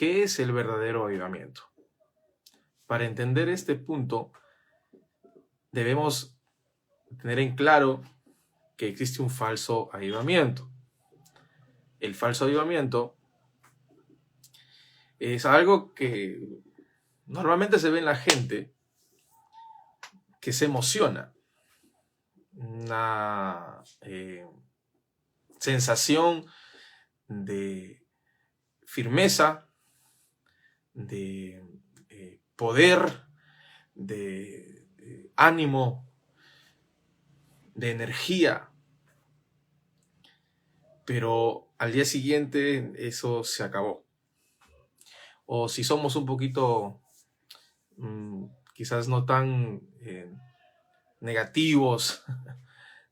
¿qué es el verdadero avivamiento? Para entender este punto, debemos tener en claro que existe un falso avivamiento. El falso avivamiento es algo que normalmente se ve en la gente que se emociona. Una sensación de firmeza, de poder, de ánimo, de energía. Pero al día siguiente eso se acabó. O si somos un poquito quizás no tan negativos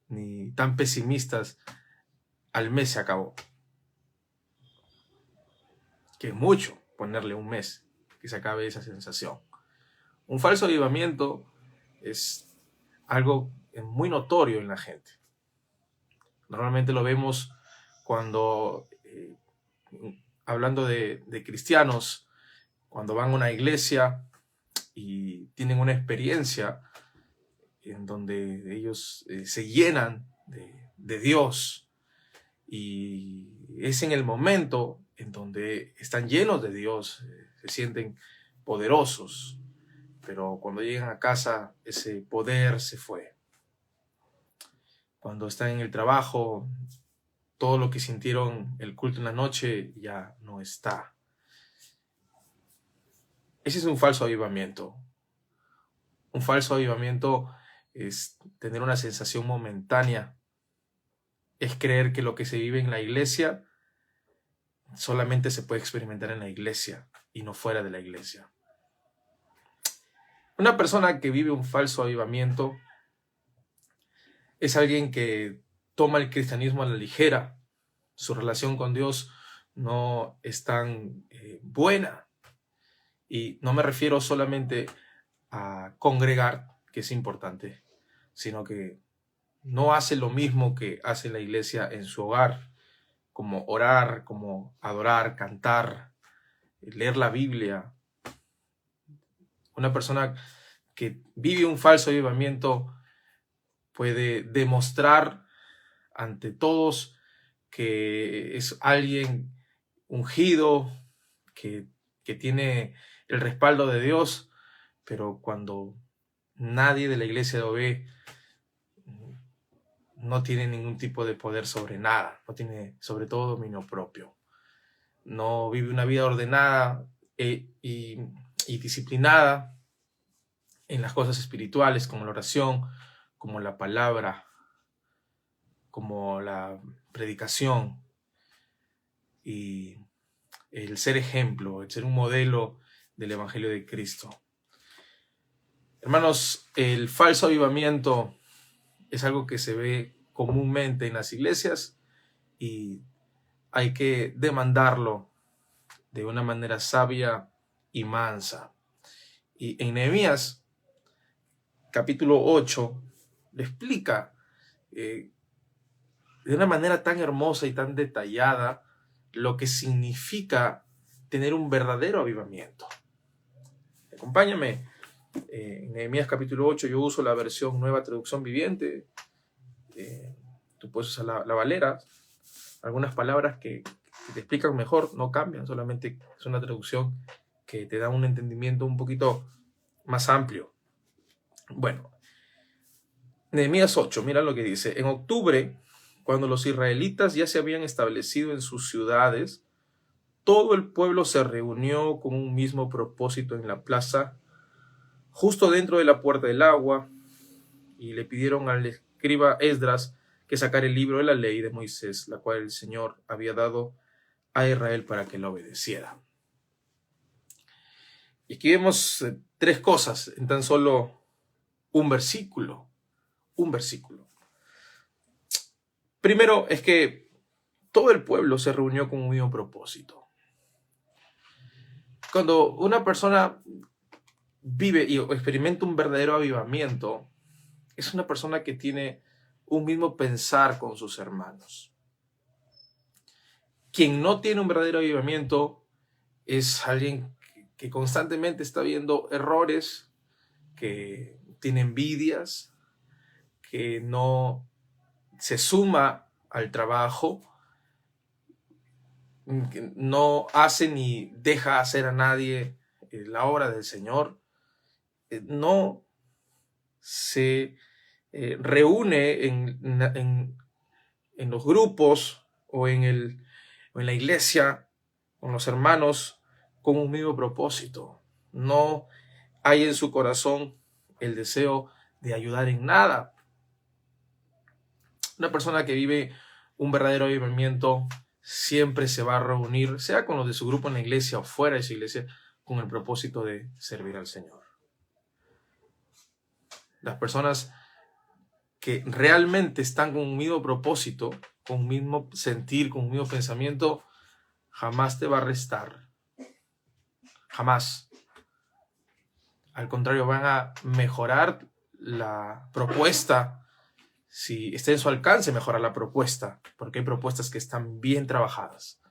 ni tan pesimistas, al mes se acabó. Que es mucho ponerle un mes que se acabe esa sensación. Un falso avivamiento es algo muy notorio en la gente. Normalmente lo vemos cuando, hablando de cristianos, cuando van a una iglesia y tienen una experiencia en donde ellos se llenan de Dios, y es en el momento en donde están llenos de Dios, se sienten poderosos, pero cuando llegan a casa ese poder se fue. Cuando están en el trabajo, todo lo que sintieron el culto en la noche ya no está. Ese es un falso avivamiento. Un falso avivamiento es tener una sensación momentánea. Es creer que lo que se vive en la iglesia solamente se puede experimentar en la iglesia y no fuera de la iglesia. Una persona que vive un falso avivamiento es alguien que toma el cristianismo a la ligera. Su relación con Dios no es tan buena. Y no me refiero solamente a congregar, que es importante, sino que no hace lo mismo que hace la iglesia en su hogar, como orar, como adorar, cantar, leer la Biblia. Una persona que vive un falso avivamiento puede demostrar ante todos que es alguien ungido, que tiene el respaldo de Dios, pero cuando nadie de la iglesia lo ve, no tiene ningún tipo de poder sobre nada, no tiene sobre todo dominio propio. No vive una vida ordenada y disciplinada en las cosas espirituales, como la oración, como la palabra, como la predicación, y el ser ejemplo, el ser un modelo del Evangelio de Cristo. Hermanos, el falso avivamiento es algo que se ve comúnmente en las iglesias y hay que demandarlo de una manera sabia y mansa. Y en Nehemías, capítulo 8, le explica de una manera tan hermosa y tan detallada lo que significa tener un verdadero avivamiento. Acompáñame. En Nehemías capítulo 8 yo uso la versión Nueva Traducción Viviente. Tú puedes usar la Valera. Algunas palabras que te explican mejor no cambian, solamente es una traducción que te da un entendimiento un poquito más amplio. Bueno, Nehemías 8, mira lo que dice. En octubre, cuando los israelitas ya se habían establecido en sus ciudades, todo el pueblo se reunió con un mismo propósito en la plaza, justo dentro de la puerta del agua, y le pidieron al escriba Esdras que sacara el libro de la ley de Moisés, la cual el Señor había dado a Israel para que la obedeciera. Y aquí vemos tres cosas en tan solo un versículo. Un versículo. Primero es que todo el pueblo se reunió con un mismo propósito. Cuando una persona vive y experimenta un verdadero avivamiento, es una persona que tiene un mismo pensar con sus hermanos. Quien no tiene un verdadero avivamiento es alguien que constantemente está viendo errores, que tiene envidias, que no se suma al trabajo, que no hace ni deja hacer a nadie la obra del Señor, no se reúne en los grupos o en la iglesia con los hermanos con un mismo propósito. No hay en su corazón el deseo de ayudar en nada. Una persona que vive un verdadero avivamiento siempre se va a reunir, sea con los de su grupo en la iglesia o fuera de su iglesia, con el propósito de servir al Señor. Las personas que realmente están con un mismo propósito, con un mismo sentir, con un mismo pensamiento, jamás te va a restar. Jamás. Al contrario, van a mejorar la propuesta. Si está en su alcance, mejorar la propuesta, porque hay propuestas que están bien trabajadas.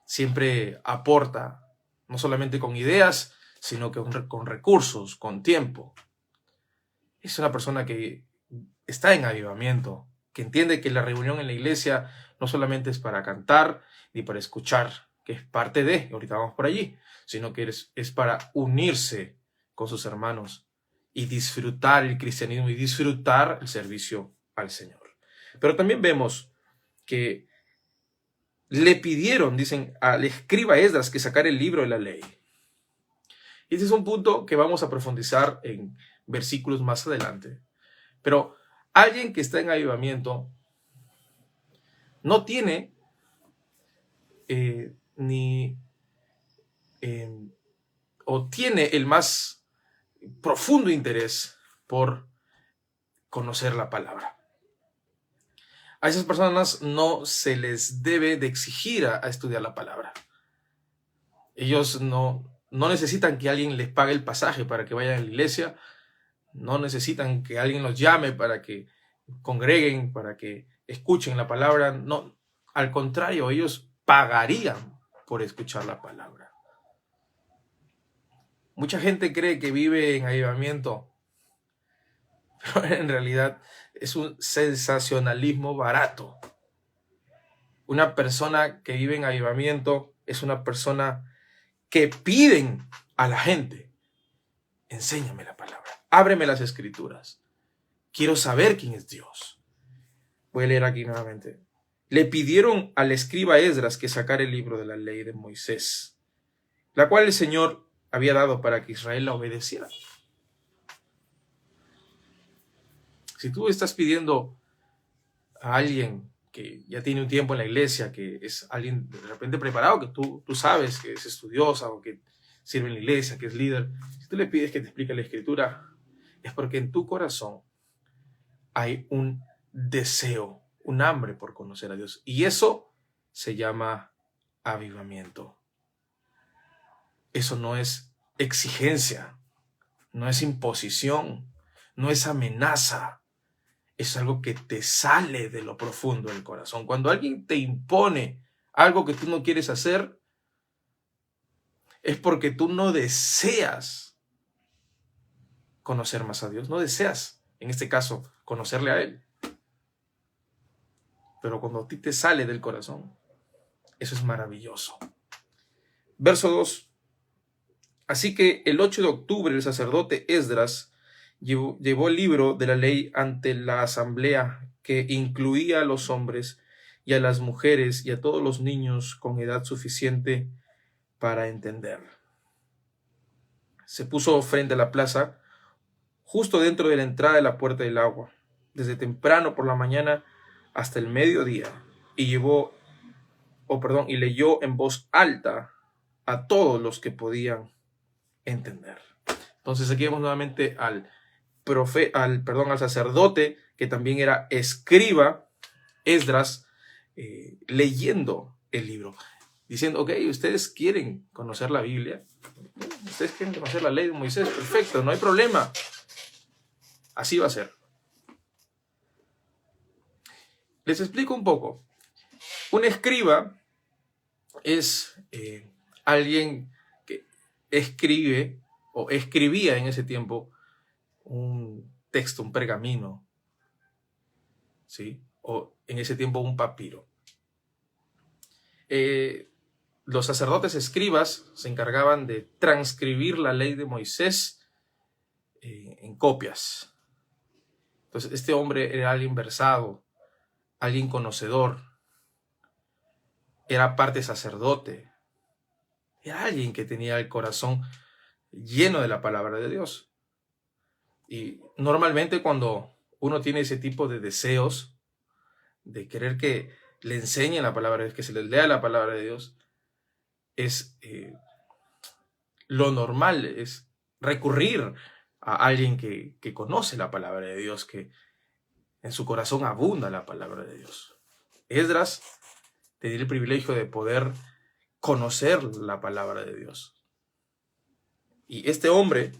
Siempre aporta, no solamente con ideas, sino que con recursos, con tiempo. Es una persona que está en avivamiento, que entiende que la reunión en la iglesia no solamente es para cantar ni para escuchar, que es parte de, ahorita vamos por allí, sino que es para unirse con sus hermanos y disfrutar el cristianismo y disfrutar el servicio al Señor. Pero también vemos que le pidieron, dicen, al escriba Esdras que sacara el libro de la ley. Y este es un punto que vamos a profundizar en versículos más adelante. Pero alguien que está en avivamiento no tiene o tiene el más profundo interés por conocer la palabra. A esas personas no se les debe de exigir a estudiar la palabra. Ellos no necesitan que alguien les pague el pasaje para que vayan a la iglesia, no necesitan que alguien los llame para que congreguen, para que escuchen la palabra. No, al contrario, ellos pagarían por escuchar la palabra. Mucha gente cree que vive en avivamiento, pero en realidad es un sensacionalismo barato. Una persona que vive en avivamiento es una persona que piden a la gente: enséñame la palabra, ábreme las escrituras, quiero saber quién es Dios. Voy a leer aquí nuevamente. Le pidieron al escriba Esdras que sacara el libro de la ley de Moisés, la cual el Señor había dado para que Israel la obedeciera. Si tú estás pidiendo a alguien que ya tiene un tiempo en la iglesia, que es alguien de repente preparado, que tú sabes que es estudiosa o que sirve en la iglesia, que es líder, si tú le pides que te explique la escritura, es porque en tu corazón hay un deseo, un hambre por conocer a Dios. Y eso se llama avivamiento. Eso no es exigencia, no es imposición, no es amenaza. Es algo que te sale de lo profundo del corazón. Cuando alguien te impone algo que tú no quieres hacer, es porque tú no deseas conocer más a Dios. No deseas, en este caso, conocerle a Él. Pero cuando a ti te sale del corazón, eso es maravilloso. Verso 2. Así que el 8 de octubre el sacerdote Esdras llevó el libro de la ley ante la asamblea, que incluía a los hombres y a las mujeres y a todos los niños con edad suficiente para entender. Se puso frente a la plaza, justo dentro de la entrada de la puerta del agua, desde temprano por la mañana hasta el mediodía, y leyó en voz alta a todos los que podían entender. Entonces aquí vemos nuevamente al sacerdote, que también era escriba, Esdras, leyendo el libro, diciendo: ok, ustedes quieren conocer la Biblia, ustedes quieren conocer la ley de Moisés, perfecto, no hay problema, así va a ser. Les explico un poco. Un escriba es alguien que escribe o escribía en ese tiempo un texto, un pergamino, ¿sí? O en ese tiempo un papiro. Los sacerdotes escribas se encargaban de transcribir la ley de Moisés en copias. Entonces, este hombre era alguien versado, alguien conocedor, era parte sacerdote, era alguien que tenía el corazón lleno de la palabra de Dios. Y normalmente cuando uno tiene ese tipo de deseos, de querer que le enseñen la palabra de Dios, que se les lea la palabra de Dios, es lo normal, es recurrir a alguien que conoce la palabra de Dios, que en su corazón abunda la palabra de Dios. Esdras tenía el privilegio de poder conocer la palabra de Dios. Y este hombre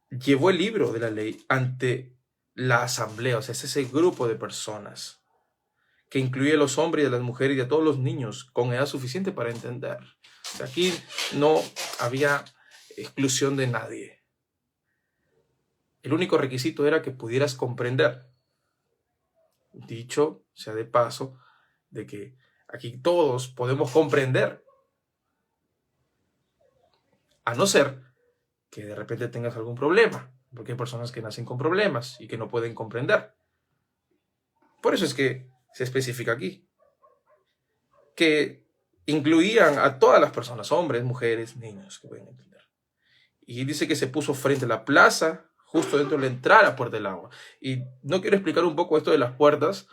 llevó el libro de la ley ante la asamblea, o sea, es ese grupo de personas que incluye a los hombres y a las mujeres y a todos los niños con edad suficiente para entender. O sea, aquí no había exclusión de nadie. El único requisito era que pudieras comprender. Dicho sea de paso, de que aquí todos podemos comprender, a no ser que de repente tengas algún problema, porque hay personas que nacen con problemas y que no pueden comprender. Por eso es que se especifica aquí que incluían a todas las personas, hombres, mujeres, niños, que pueden entender. Y dice que se puso frente a la plaza, justo dentro de la entrada a la puerta del agua. Y no quiero explicar un poco esto de las puertas,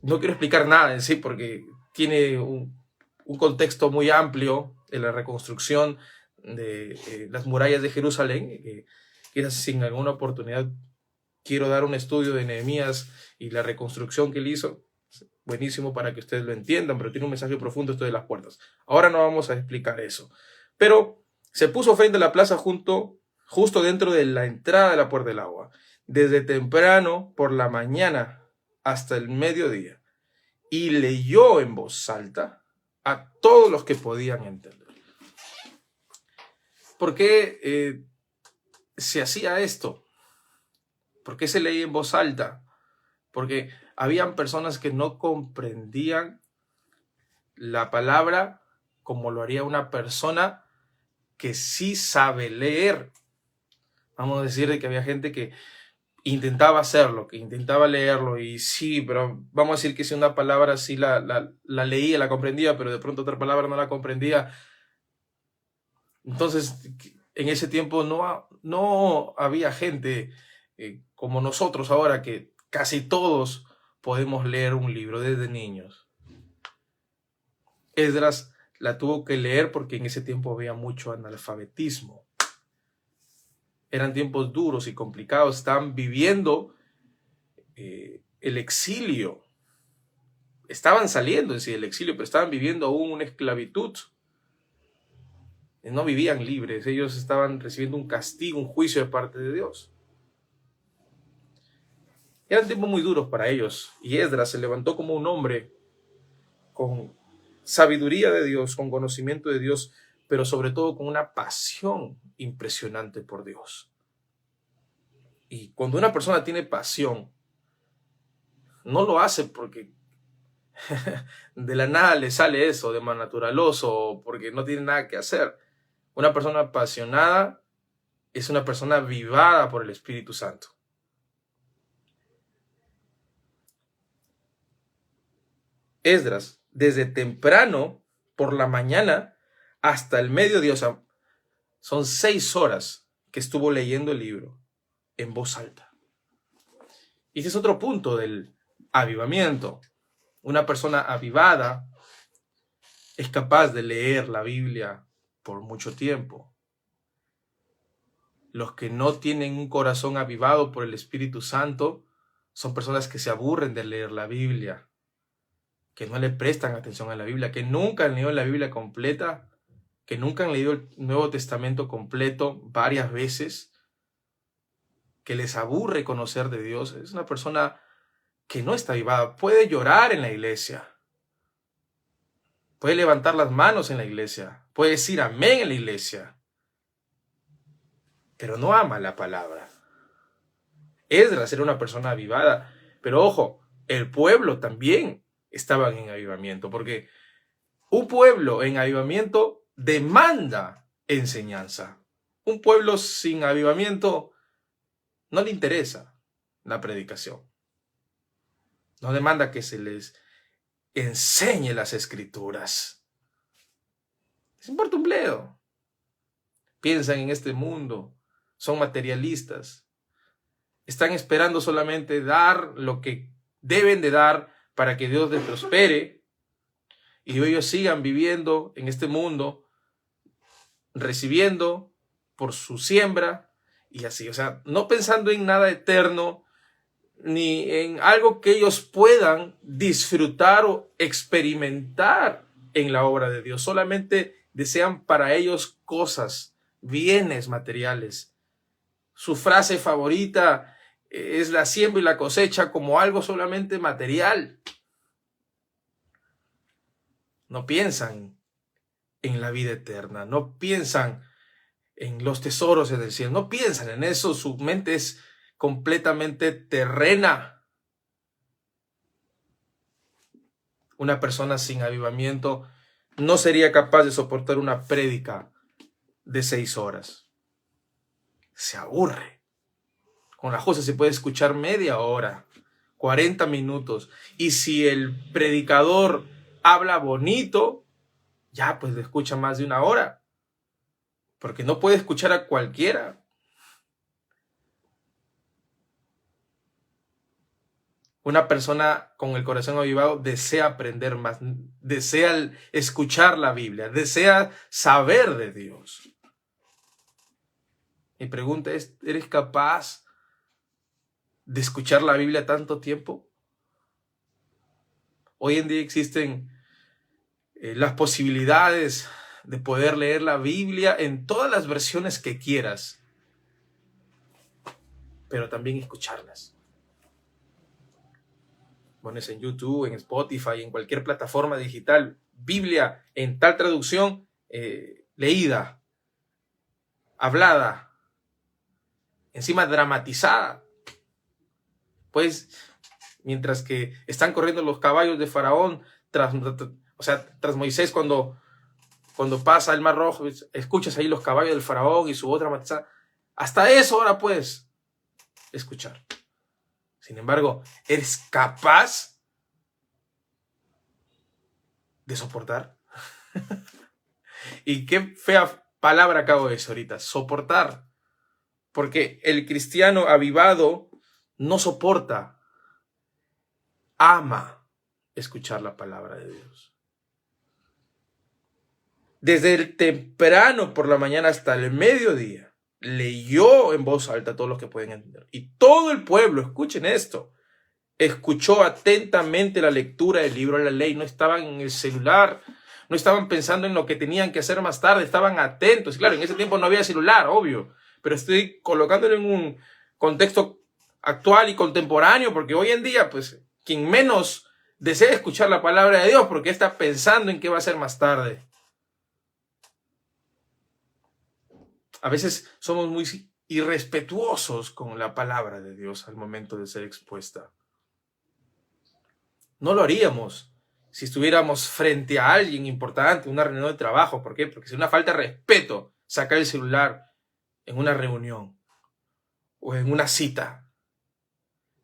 no quiero explicar nada en sí, porque tiene un contexto muy amplio en la reconstrucción de las murallas de Jerusalén. Quizás si en alguna oportunidad quiero dar un estudio de Nehemías y la reconstrucción que él hizo, buenísimo para que ustedes lo entiendan, pero tiene un mensaje profundo esto de las puertas. Ahora no vamos a explicar eso. Pero se puso frente a la plaza justo dentro de la entrada de la puerta del agua, desde temprano por la mañana hasta el mediodía, y leyó en voz alta a todos los que podían entender. ¿Por qué se hacía esto? ¿Por qué se leía en voz alta? Porque habían personas que no comprendían la palabra como lo haría una persona que sí sabe leer. Vamos a decir que había gente que intentaba hacerlo, que intentaba leerlo, y sí, pero vamos a decir que si una palabra sí la leía, la comprendía, pero de pronto otra palabra no la comprendía. Entonces, en ese tiempo no había gente como nosotros ahora, que casi todos podemos leer un libro desde niños. Esdras la tuvo que leer porque en ese tiempo había mucho analfabetismo. Eran tiempos duros y complicados. Estaban viviendo el exilio. Estaban saliendo en sí del exilio, pero estaban viviendo aún una esclavitud. No vivían libres. Ellos estaban recibiendo un castigo, un juicio de parte de Dios. Eran tiempos muy duros para ellos. Y Esdras se levantó como un hombre con sabiduría de Dios, con conocimiento de Dios, pero sobre todo con una pasión impresionante por Dios. Y cuando una persona tiene pasión, no lo hace porque de la nada le sale eso, de más naturaloso, o porque no tiene nada que hacer. Una persona apasionada es una persona avivada por el Espíritu Santo. Esdras, desde temprano por la mañana hasta el mediodía, o sea, son 6 horas que estuvo leyendo el libro en voz alta. Y ese es otro punto del avivamiento. Una persona avivada es capaz de leer la Biblia por mucho tiempo. Los que no tienen un corazón avivado por el Espíritu Santo son personas que se aburren de leer la Biblia, que no le prestan atención a la Biblia, que nunca han leído la Biblia completa, que nunca han leído el Nuevo Testamento completo varias veces, que les aburre conocer de Dios. Es una persona que no está avivada. Puede llorar en la iglesia, puede levantar las manos en la iglesia, puede decir amén en la iglesia, pero no ama la palabra. Esdras era una persona avivada, pero ojo, el pueblo también estaba en avivamiento, porque un pueblo en avivamiento demanda enseñanza. Un pueblo sin avivamiento no le interesa la predicación. No demanda que se les enseñe las escrituras. Les importa un bledo. Piensan en este mundo, son materialistas. Están esperando solamente dar lo que deben de dar para que Dios les prospere y ellos sigan viviendo en este mundo, recibiendo por su siembra y así. O sea, no pensando en nada eterno, ni en algo que ellos puedan disfrutar o experimentar en la obra de Dios. Solamente desean para ellos cosas, bienes materiales. Su frase favorita es la siembra y la cosecha como algo solamente material. No piensan en la vida eterna, no piensan en los tesoros del cielo, no piensan en eso, su mente es completamente terrena. Una persona sin avivamiento no sería capaz de soportar una prédica de 6 horas. Se aburre. Con la José se puede escuchar media hora, 40 minutos. Y si el predicador habla bonito, ya pues le escucha más de 1 hora. Porque no puede escuchar a cualquiera. Una persona con el corazón avivado desea aprender más, desea escuchar la Biblia, desea saber de Dios. Mi pregunta es, ¿eres capaz de escuchar la Biblia tanto tiempo? Hoy en día existen las posibilidades de poder leer la Biblia en todas las versiones que quieras, pero también escucharlas. Pones en YouTube, en Spotify, en cualquier plataforma digital, Biblia en tal traducción, leída, hablada, encima dramatizada. Pues, mientras que están corriendo los caballos de Faraón, tras Moisés cuando pasa el Mar Rojo, escuchas ahí los caballos del Faraón y su voz dramatizada. Hasta eso ahora puedes escuchar. Sin embargo, ¿eres capaz de soportar? Y qué fea palabra acabo de decir ahorita, soportar. Porque el cristiano avivado no soporta, ama escuchar la palabra de Dios. Desde el temprano por la mañana hasta el mediodía, leyó en voz alta a todos los que pueden entender. Y todo el pueblo, escuchen esto, escuchó atentamente la lectura del libro de la ley. No estaban en el celular, no estaban pensando en lo que tenían que hacer más tarde, estaban atentos. Claro, en ese tiempo no había celular, obvio, pero estoy colocándolo en un contexto actual y contemporáneo, porque hoy en día, pues, quien menos desea escuchar la palabra de Dios, porque está pensando en qué va a hacer más tarde. A veces somos muy irrespetuosos con la palabra de Dios al momento de ser expuesta. No lo haríamos si estuviéramos frente a alguien importante, una reunión de trabajo. ¿Por qué? Porque es una falta de respeto sacar el celular en una reunión o en una cita.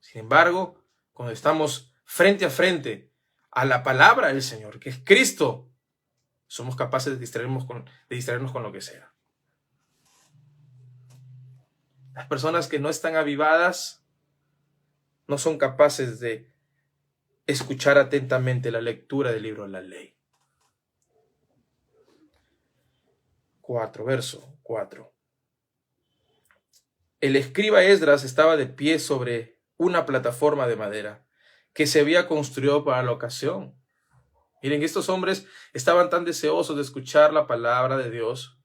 Sin embargo, cuando estamos frente a frente a la palabra del Señor, que es Cristo, somos capaces de distraernos con lo que sea. Las personas que no están avivadas no son capaces de escuchar atentamente la lectura del libro de la ley. 4, verso 4. El escriba Esdras estaba de pie sobre una plataforma de madera que se había construido para la ocasión. Miren, estos hombres estaban tan deseosos de escuchar la palabra de Dios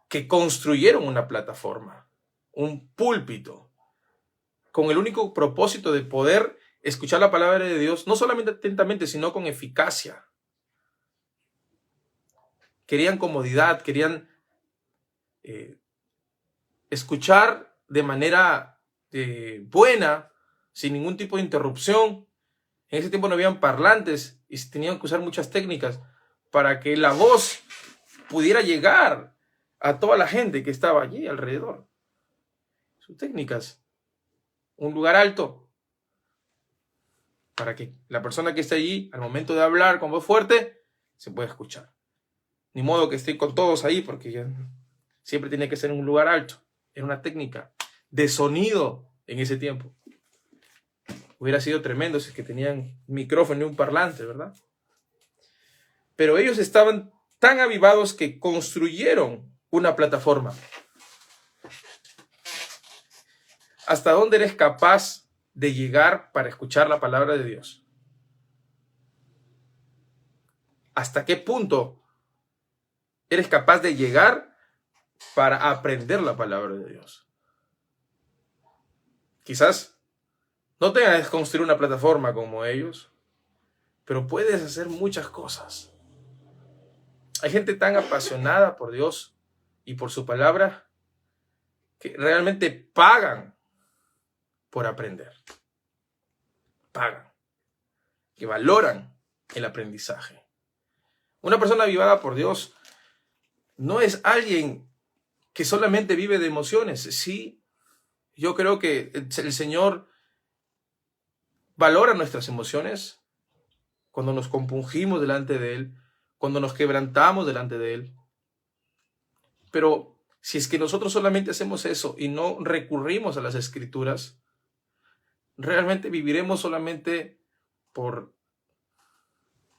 que construyeron una plataforma, un púlpito, con el único propósito de poder escuchar la palabra de Dios, no solamente atentamente, sino con eficacia. querían comodidad, querían escuchar de manera buena, sin ningún tipo de interrupción. En ese tiempo no habían parlantes y se tenían que usar muchas técnicas para que la voz pudiera llegar a toda la gente que estaba allí alrededor. Sus técnicas. Un lugar alto para que la persona que esté allí, al momento de hablar con voz fuerte, se pueda escuchar. Ni modo que esté con todos ahí, porque ya siempre tiene que ser en un lugar alto. Era una técnica de sonido en ese tiempo. Hubiera sido tremendo si es que tenían un micrófono y un parlante, ¿verdad? Pero ellos estaban tan avivados que construyeron una plataforma. ¿Hasta dónde eres capaz de llegar para escuchar la palabra de Dios? ¿Hasta qué punto eres capaz de llegar para aprender la palabra de Dios? Quizás no tengas que construir una plataforma como ellos, pero puedes hacer muchas cosas. Hay gente tan apasionada por Dios y por su palabra que realmente pagan por aprender. Pagan. Que valoran el aprendizaje. Una persona avivada por Dios no es alguien que solamente vive de emociones. Sí, yo creo que el Señor valora nuestras emociones cuando nos compungimos delante de Él, cuando nos quebrantamos delante de Él. Pero si es que nosotros solamente hacemos eso y no recurrimos a las Escrituras, realmente viviremos solamente por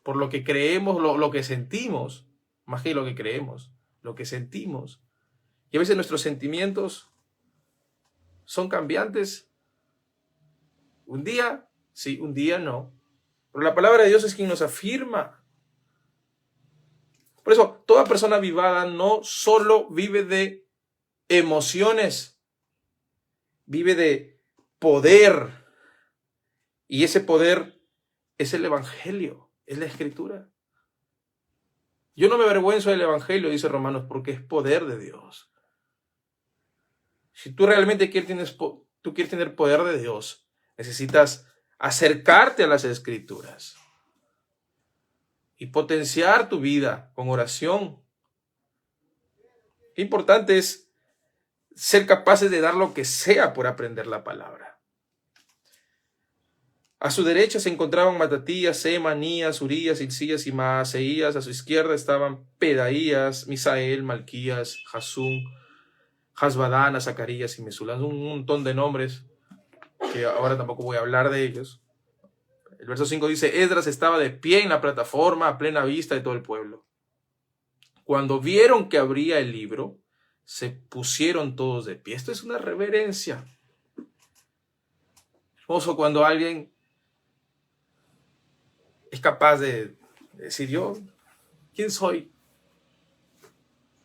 lo que creemos, lo que sentimos, más que lo que creemos, lo que sentimos. Y a veces nuestros sentimientos son cambiantes. Un día sí, un día no. Pero la palabra de Dios es quien nos afirma. Por eso, toda persona avivada no solo vive de emociones, vive de poder. Y ese poder es el Evangelio, es la Escritura. Yo no me avergüenzo del Evangelio, dice Romanos, porque es poder de Dios. Si tú realmente quieres tener poder de Dios, necesitas acercarte a las Escrituras y potenciar tu vida con oración. Qué importante es ser capaces de dar lo que sea por aprender la palabra. A su derecha se encontraban Matatías, Semanías, Urías, Hilcías y Maaseías. A su izquierda estaban Pedaías, Misael, Malquías, Jasún, Hasbadana, Zacarías y Mesulán. Un montón de nombres que ahora tampoco voy a hablar de ellos. El verso 5 dice: Esdras estaba de pie en la plataforma a plena vista de todo el pueblo. Cuando vieron que abría el libro, se pusieron todos de pie. Esto es una reverencia. Hermoso cuando alguien es capaz de decir: yo, ¿quién soy?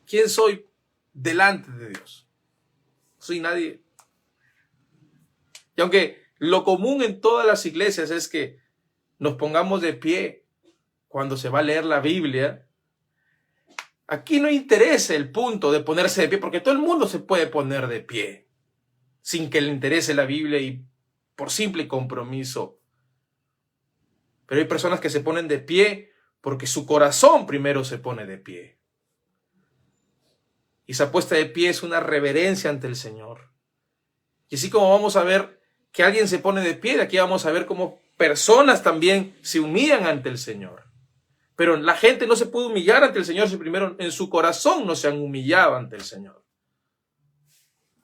¿Quién soy delante de Dios? No soy nadie. Y aunque lo común en todas las iglesias es que nos pongamos de pie cuando se va a leer la Biblia, aquí no interesa el punto de ponerse de pie, porque todo el mundo se puede poner de pie sin que le interese la Biblia y por simple compromiso. Pero hay personas que se ponen de pie porque su corazón primero se pone de pie. Y esa puesta de pie es una reverencia ante el Señor. Y así como vamos a ver que alguien se pone de pie, de aquí vamos a ver cómo personas también se humillan ante el Señor. Pero la gente no se puede humillar ante el Señor si primero en su corazón no se han humillado ante el Señor.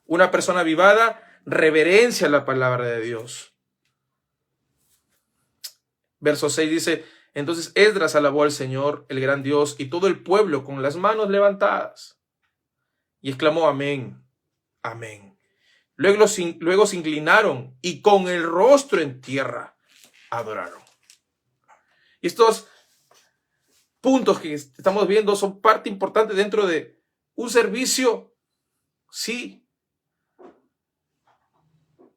Una persona avivada reverencia la palabra de Dios. Verso 6 dice: entonces Esdras alabó al Señor, el gran Dios, y todo el pueblo con las manos levantadas. Y exclamó: amén, amén. Luego se inclinaron y con el rostro en tierra adoraron. Y estos puntos que estamos viendo son parte importante dentro de un servicio, sí,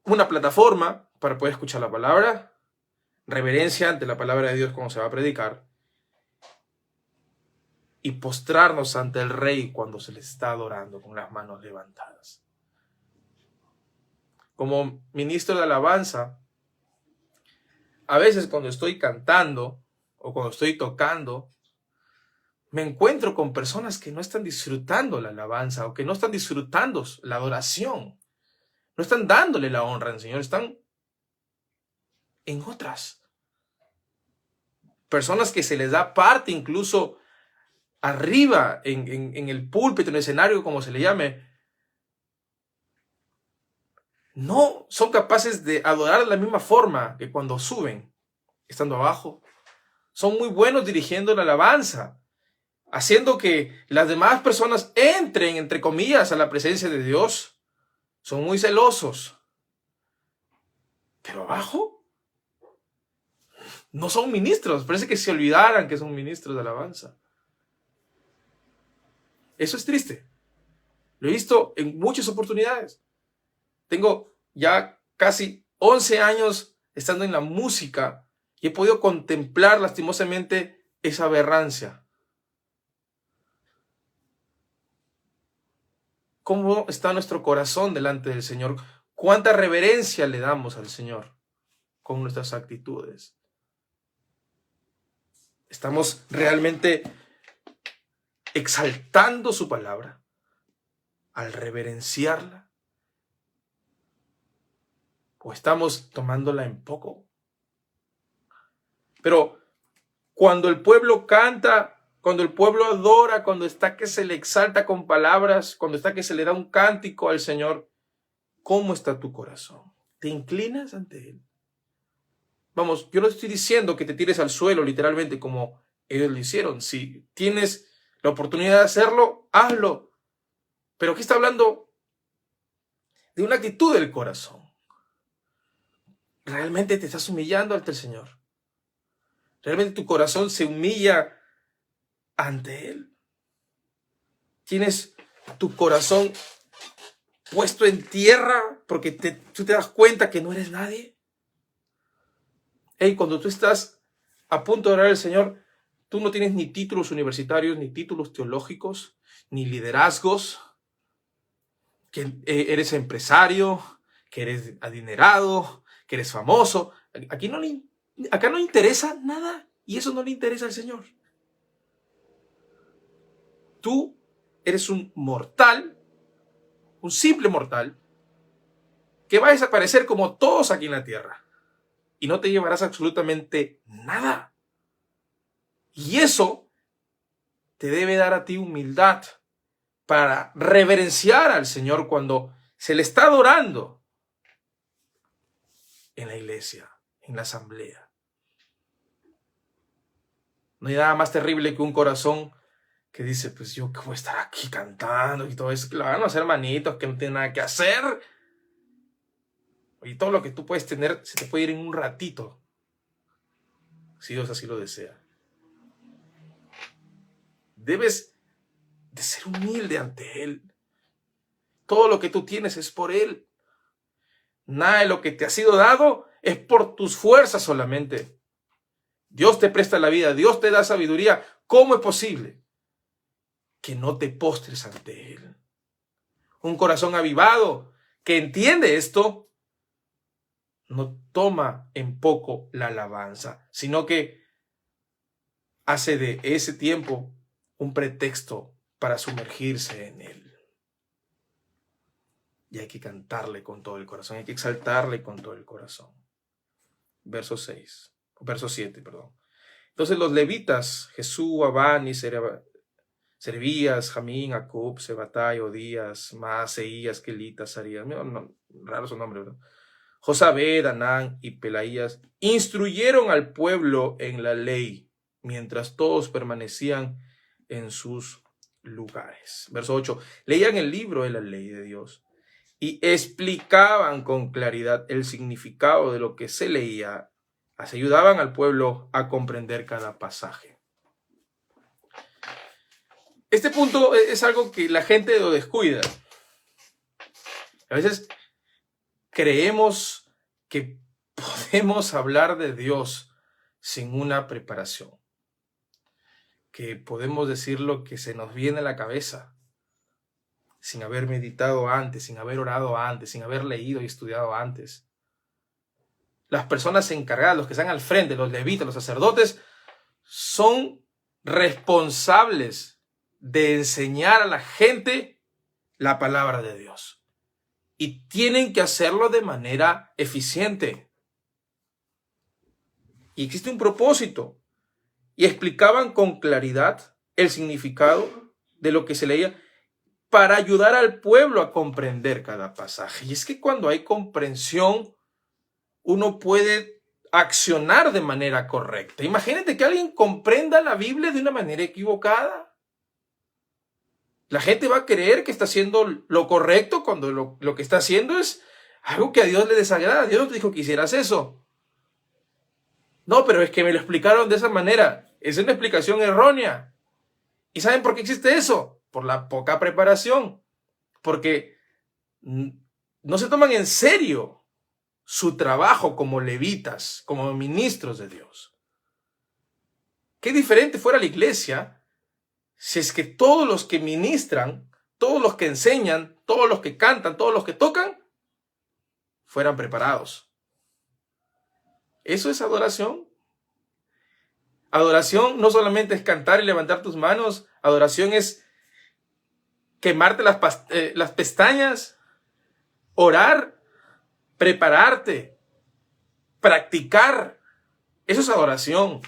una plataforma para poder escuchar la palabra, reverencia ante la palabra de Dios cuando se va a predicar, y postrarnos ante el Rey cuando se le está adorando con las manos levantadas. Como ministro de alabanza, a veces cuando estoy cantando o cuando estoy tocando, me encuentro con personas que no están disfrutando la alabanza o que no están disfrutando la adoración. No están dándole la honra al Señor, están en otras. Personas que se les da parte incluso arriba en el púlpito, en el escenario, como se le llame, no son capaces de adorar de la misma forma que cuando suben, estando abajo. Son muy buenos dirigiendo la alabanza, haciendo que las demás personas entren, entre comillas, a la presencia de Dios. Son muy celosos. Pero abajo no son ministros. Parece que se olvidaran que son ministros de alabanza. Eso es triste. Lo he visto en muchas oportunidades. Tengo ya casi 11 años estando en la música y he podido contemplar lastimosamente esa aberrancia. ¿Cómo está nuestro corazón delante del Señor? ¿Cuánta reverencia le damos al Señor con nuestras actitudes? ¿Estamos realmente exaltando su palabra al reverenciarla? ¿O estamos tomándola en poco? Pero cuando el pueblo canta, cuando el pueblo adora, cuando está que se le exalta con palabras, cuando está que se le da un cántico al Señor, ¿cómo está tu corazón? ¿Te inclinas ante Él? Vamos, yo no estoy diciendo que te tires al suelo literalmente como ellos lo hicieron. Si tienes la oportunidad de hacerlo, hazlo. Pero aquí está hablando de una actitud del corazón. ¿Realmente te estás humillando ante el Señor? ¿Realmente tu corazón se humilla ante Él? ¿Tienes tu corazón puesto en tierra porque tú te das cuenta que no eres nadie? Hey, cuando tú estás a punto de orar al Señor, tú no tienes ni títulos universitarios, ni títulos teológicos, ni liderazgos, que eres empresario, que eres adinerado, que eres famoso. Acá no interesa nada y eso no le interesa al Señor. Tú eres un mortal, un simple mortal, que va a desaparecer como todos aquí en la tierra y no te llevarás absolutamente nada. Y eso te debe dar a ti humildad para reverenciar al Señor cuando se le está adorando en la iglesia, en la asamblea. No hay nada más terrible que un corazón que dice, pues yo que voy a estar aquí cantando y todo eso, que lo van a hacer hermanitos, que no tienen nada que hacer. Y todo lo que tú puedes tener se te puede ir en un ratito, si Dios así lo desea. Debes de ser humilde ante Él. Todo lo que tú tienes es por Él. Nada de lo que te ha sido dado es por tus fuerzas solamente. Dios te presta la vida, Dios te da sabiduría. ¿Cómo es posible que no te postres ante Él? Un corazón avivado que entiende esto no toma en poco la alabanza, sino que hace de ese tiempo un pretexto para sumergirse en Él. Y hay que cantarle con todo el corazón, hay que exaltarle con todo el corazón. Verso 7. Entonces los levitas, Jesús, Abán y Servías, Jamín, Acub, Sebatai, Odías, Maaseías, Kelitas, Sarías, raro su nombre, ¿verdad? Josabed, Anán y Pelaías instruyeron al pueblo en la ley, mientras todos permanecían en sus lugares. Verso 8. Leían el libro de la ley de Dios y explicaban con claridad el significado de lo que se leía. Así ayudaban al pueblo a comprender cada pasaje. Este punto es algo que la gente lo descuida. A veces creemos que podemos hablar de Dios sin una preparación. que podemos decir lo que se nos viene a la cabeza, sin haber meditado antes, sin haber orado antes, sin haber leído y estudiado antes. Las personas encargadas, los que están al frente, los levitas, los sacerdotes, son responsables de enseñar a la gente la palabra de Dios. Y tienen que hacerlo de manera eficiente. Y existe un propósito. Y explicaban con claridad el significado de lo que se leía para ayudar al pueblo a comprender cada pasaje. Y es que cuando hay comprensión, uno puede accionar de manera correcta. Imagínate que alguien comprenda la Biblia de una manera equivocada. La gente va a creer que está haciendo lo correcto cuando lo que está haciendo es algo que a Dios le desagrada. Dios no te dijo que hicieras eso. No, pero es que me lo explicaron de esa manera. Es una explicación errónea. ¿Y saben por qué existe eso? Por la poca preparación. Porque no se toman en serio su trabajo como levitas, como ministros de Dios. Qué diferente fuera la iglesia si es que todos los que ministran, todos los que enseñan, todos los que cantan, todos los que tocan, fueran preparados. ¿Eso es adoración? Adoración no solamente es cantar y levantar tus manos. Adoración es quemarte las pestañas, orar, prepararte, practicar. Eso es adoración.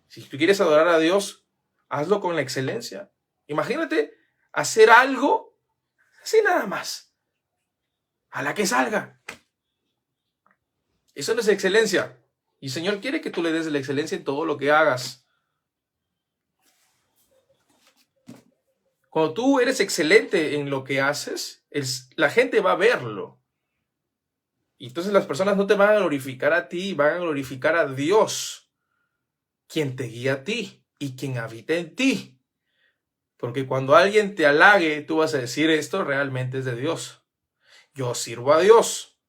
Si tú quieres adorar a Dios, hazlo con la excelencia. Imagínate hacer algo así nada más, a la que salga. Eso no es excelencia. Y el Señor quiere que tú le des la excelencia en todo lo que hagas. Cuando tú eres excelente en lo que haces, la gente va a verlo. Y entonces las personas no te van a glorificar a ti, van a glorificar a Dios, quien te guía a ti y quien habita en ti. Porque cuando alguien te halague, tú vas a decir, esto realmente es de Dios. Yo sirvo a Dios.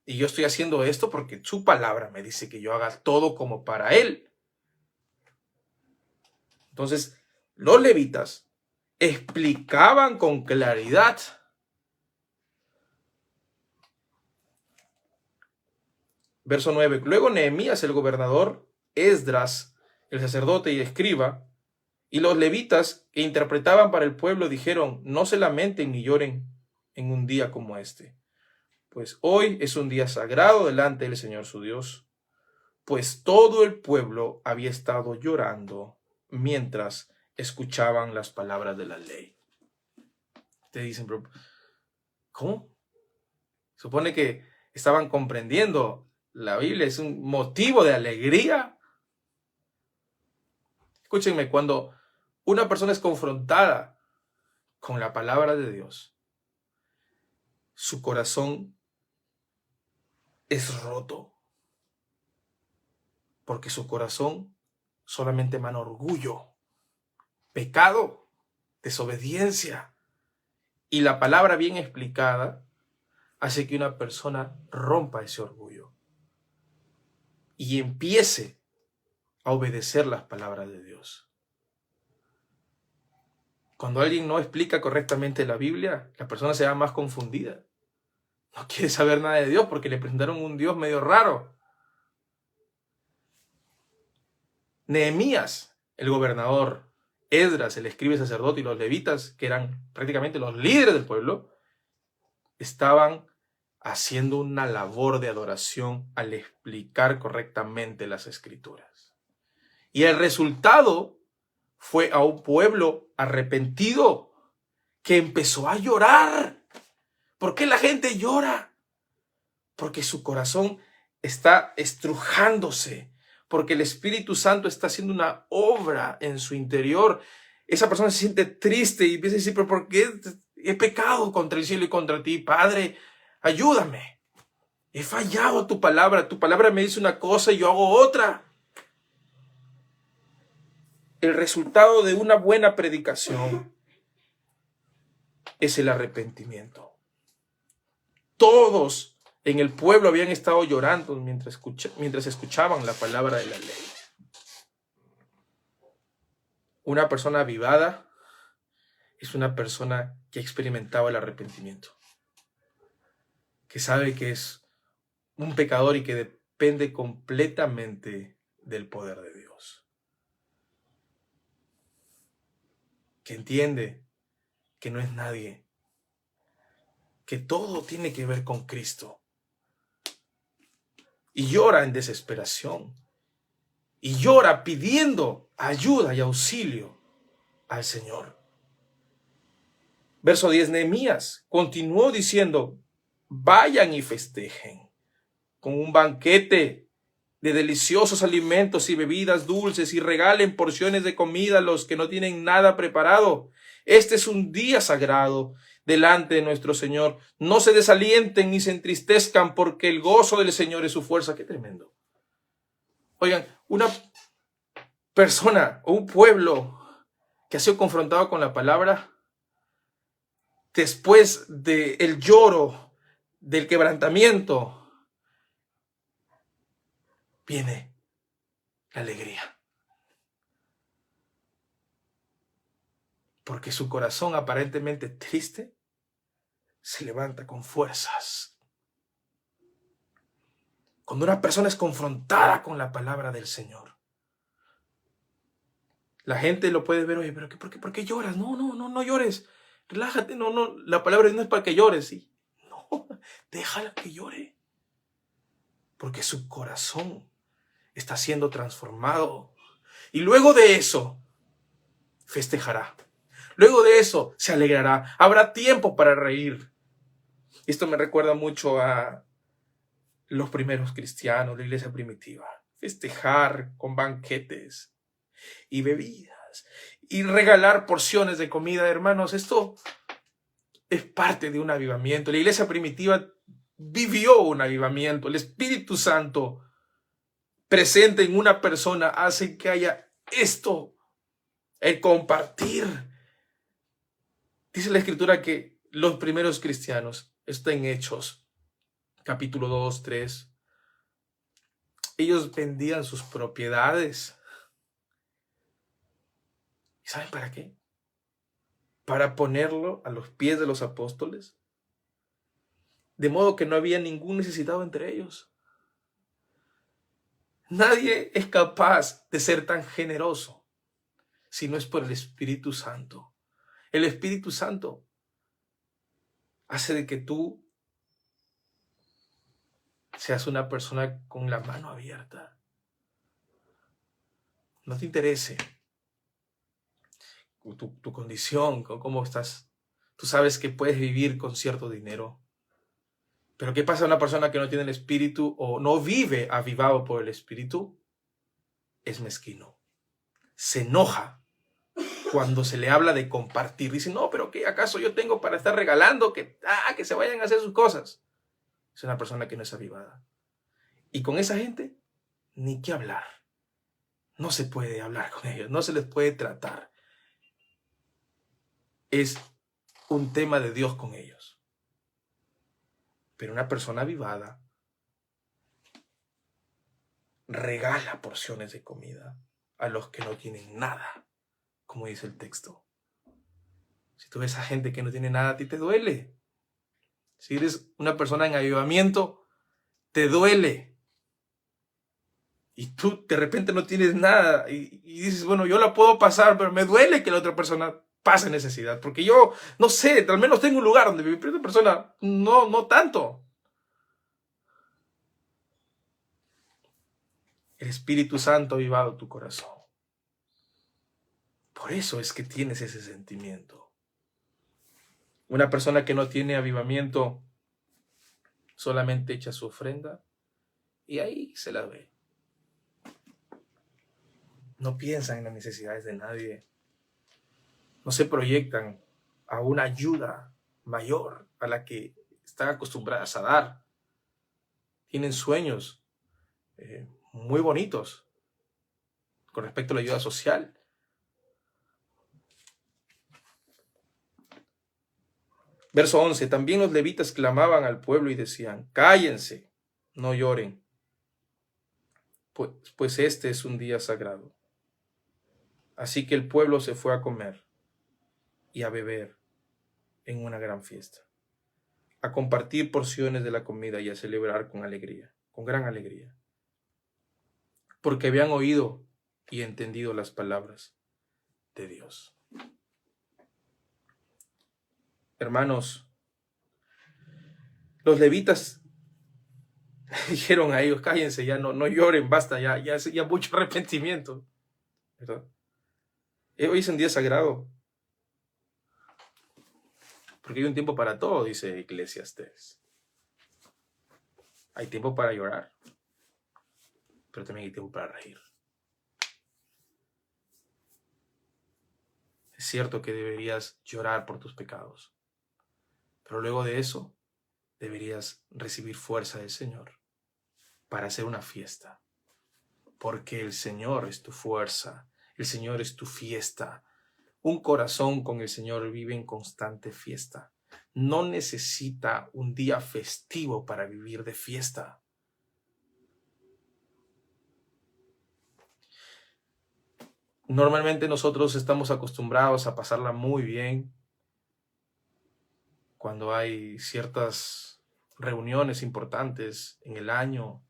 Y yo estoy haciendo esto porque su palabra me dice que yo haga todo como para Él. Entonces, los levitas explicaban con claridad. Verso 9. Luego Nehemías, el gobernador, Esdras, el sacerdote y escriba, y los levitas que interpretaban para el pueblo dijeron, no se lamenten ni lloren en un día como este. Pues hoy es un día sagrado delante del Señor su Dios, pues todo el pueblo había estado llorando mientras escuchaban las palabras de la ley. Te dicen, ¿cómo? Supone que estaban comprendiendo la Biblia, es un motivo de alegría. Escúchenme, cuando una persona es confrontada con la palabra de Dios, su corazón es roto, porque su corazón solamente emana orgullo, pecado, desobediencia. Y la palabra bien explicada hace que una persona rompa ese orgullo y empiece a obedecer las palabras de Dios. Cuando alguien no explica correctamente la Biblia, la persona se va más confundida. No quiere saber nada de Dios porque le presentaron un Dios medio raro. Nehemías, el gobernador, Esdras, el escriba sacerdote y los levitas, que eran prácticamente los líderes del pueblo, estaban haciendo una labor de adoración al explicar correctamente las escrituras. Y el resultado fue a un pueblo arrepentido que empezó a llorar. ¿Por qué la gente llora? Porque su corazón está estrujándose, porque el Espíritu Santo está haciendo una obra en su interior. Esa persona se siente triste y empieza a decir, pero ¿por qué he pecado contra el cielo y contra ti? Padre, ayúdame. He fallado a tu palabra me dice una cosa y yo hago otra. El resultado de una buena predicación es el arrepentimiento. Todos en el pueblo habían estado llorando mientras escuchaban la palabra de la ley. Una persona avivada es una persona que ha experimentado el arrepentimiento, que sabe que es un pecador y que depende completamente del poder de Dios, que entiende que no es nadie, que todo tiene que ver con Cristo, y llora en desesperación, y llora pidiendo ayuda y auxilio al Señor. Verso 10, Nehemías continuó diciendo: vayan y festejen con un banquete de deliciosos alimentos y bebidas dulces, y regalen porciones de comida a los que no tienen nada preparado. Este es un día sagrado delante de nuestro Señor. No se desalienten ni se entristezcan, porque el gozo del Señor es su fuerza. Qué tremendo. Oigan, una persona o un pueblo que ha sido confrontado con la palabra, después del lloro, del quebrantamiento, viene la alegría. Porque su corazón aparentemente triste se levanta con fuerzas. Cuando una persona es confrontada con la palabra del Señor, la gente lo puede ver: oye, pero ¿por qué lloras? No llores. Relájate, no, la palabra no es para que llores, ¿sí? No, déjala que llore. Porque su corazón está siendo transformado. Y luego de eso, festejará. Luego de eso, se alegrará. Habrá tiempo para reír. Esto me recuerda mucho a los primeros cristianos, la iglesia primitiva. Festejar con banquetes y bebidas y regalar porciones de comida. Hermanos, esto es parte de un avivamiento. La iglesia primitiva vivió un avivamiento. El Espíritu Santo presente en una persona hace que haya esto, el compartir. Dice la Escritura que los primeros cristianos, está en Hechos, capítulo 2, 3, ellos vendían sus propiedades. ¿Y saben para qué? Para ponerlo a los pies de los apóstoles. De modo que no había ningún necesitado entre ellos. Nadie es capaz de ser tan generoso si no es por el Espíritu Santo. El Espíritu Santo hace de que tú seas una persona con la mano abierta. No te interese tu condición, cómo estás. Tú sabes que puedes vivir con cierto dinero. Pero ¿qué pasa a una persona que no tiene el Espíritu o no vive avivado por el Espíritu? Es mezquino. Se enoja cuando se le habla de compartir. Dice: no, pero ¿qué acaso yo tengo para estar regalando? Que se vayan a hacer sus cosas. Es una persona que no es avivada. Y con esa gente, ni qué hablar. No se puede hablar con ellos, no se les puede tratar. Es un tema de Dios con ellos. Pero una persona avivada regala porciones de comida a los que no tienen nada, como dice el texto. Si tú ves a gente que no tiene nada, a ti te duele. Si eres una persona en avivamiento, te duele. Y tú de repente no tienes nada y dices: bueno, yo la puedo pasar, pero me duele que la otra persona pase necesidad, porque yo, no sé, al menos tengo un lugar donde vivir, pero esta persona no tanto. El Espíritu Santo ha avivado tu corazón. Por eso es que tienes ese sentimiento. Una persona que no tiene avivamiento solamente echa su ofrenda y ahí se la ve. No piensan en las necesidades de nadie. No se proyectan a una ayuda mayor a la que están acostumbradas a dar. Tienen sueños muy bonitos con respecto a la ayuda social. Verso 11. También los levitas clamaban al pueblo y decían: cállense, no lloren, pues este es un día sagrado. Así que el pueblo se fue a comer y a beber en una gran fiesta, a compartir porciones de la comida y a celebrar con alegría, con gran alegría, porque habían oído y entendido las palabras de Dios. Hermanos, los levitas dijeron a ellos: cállense, ya no lloren, basta, ya mucho arrepentimiento, ¿verdad? Hoy es un día sagrado, porque hay un tiempo para todo, dice Eclesiastés. Hay tiempo para llorar, pero también hay tiempo para reír. Es cierto que deberías llorar por tus pecados, pero luego de eso deberías recibir fuerza del Señor para hacer una fiesta, porque el Señor es tu fuerza, el Señor es tu fiesta. Un corazón con el Señor vive en constante fiesta. No necesita un día festivo para vivir de fiesta. Normalmente nosotros estamos acostumbrados a pasarla muy bien cuando hay ciertas reuniones importantes en el año,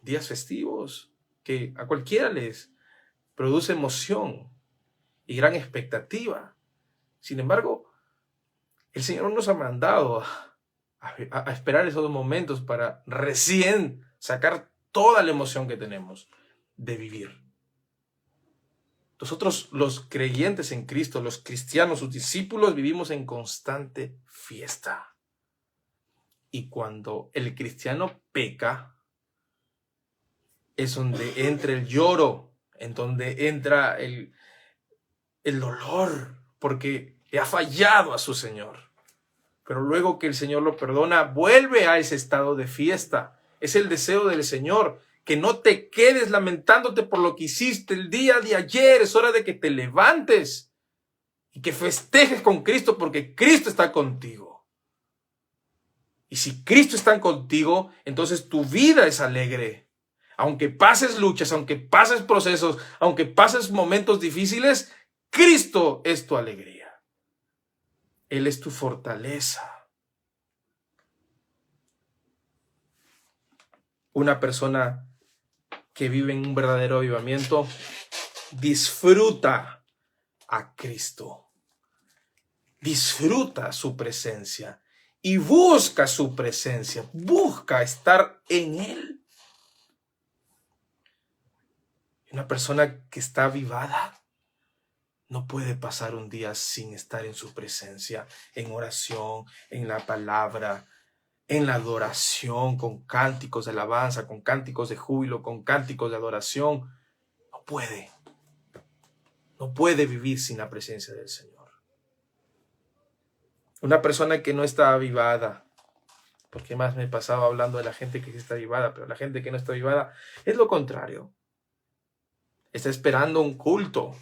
días festivos, que a cualquiera les produce emoción y gran expectativa. Sin embargo, el Señor nos ha mandado a esperar esos momentos para recién sacar toda la emoción que tenemos de vivir. Nosotros, los creyentes en Cristo, los cristianos, sus discípulos, vivimos en constante fiesta. Y cuando el cristiano peca, es donde entra el lloro, en donde entra el dolor, porque ha fallado a su Señor. Pero luego que el Señor lo perdona, vuelve a ese estado de fiesta. Es el deseo del Señor, que no te quedes lamentándote por lo que hiciste el día de ayer. Es hora de que te levantes y que festejes con Cristo, porque Cristo está contigo. Y si Cristo está contigo, entonces tu vida es alegre. Aunque pases luchas, aunque pases procesos, aunque pases momentos difíciles, Cristo es tu alegría. Él es tu fortaleza. Una persona que vive en un verdadero avivamiento disfruta a Cristo, disfruta su presencia y busca su presencia, busca estar en Él. Una persona que está avivada no puede pasar un día sin estar en su presencia, en oración, en la palabra, en la adoración, con cánticos de alabanza, con cánticos de júbilo, con cánticos de adoración. No puede vivir sin la presencia del Señor. Una persona que no está avivada, porque más me pasaba hablando de la gente que está avivada, pero la gente que no está avivada es lo contrario. Está esperando un culto,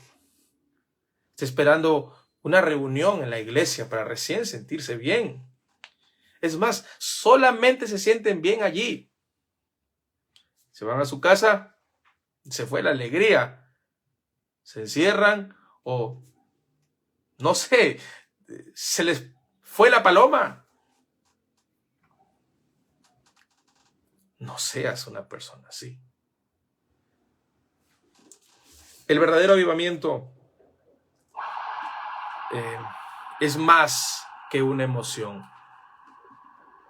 está esperando una reunión en la iglesia para recién sentirse bien. Es más, solamente se sienten bien allí. Se van a su casa, se fue la alegría, se encierran o, no sé, se les fue la paloma. No seas una persona así. El verdadero avivamiento es más que una emoción.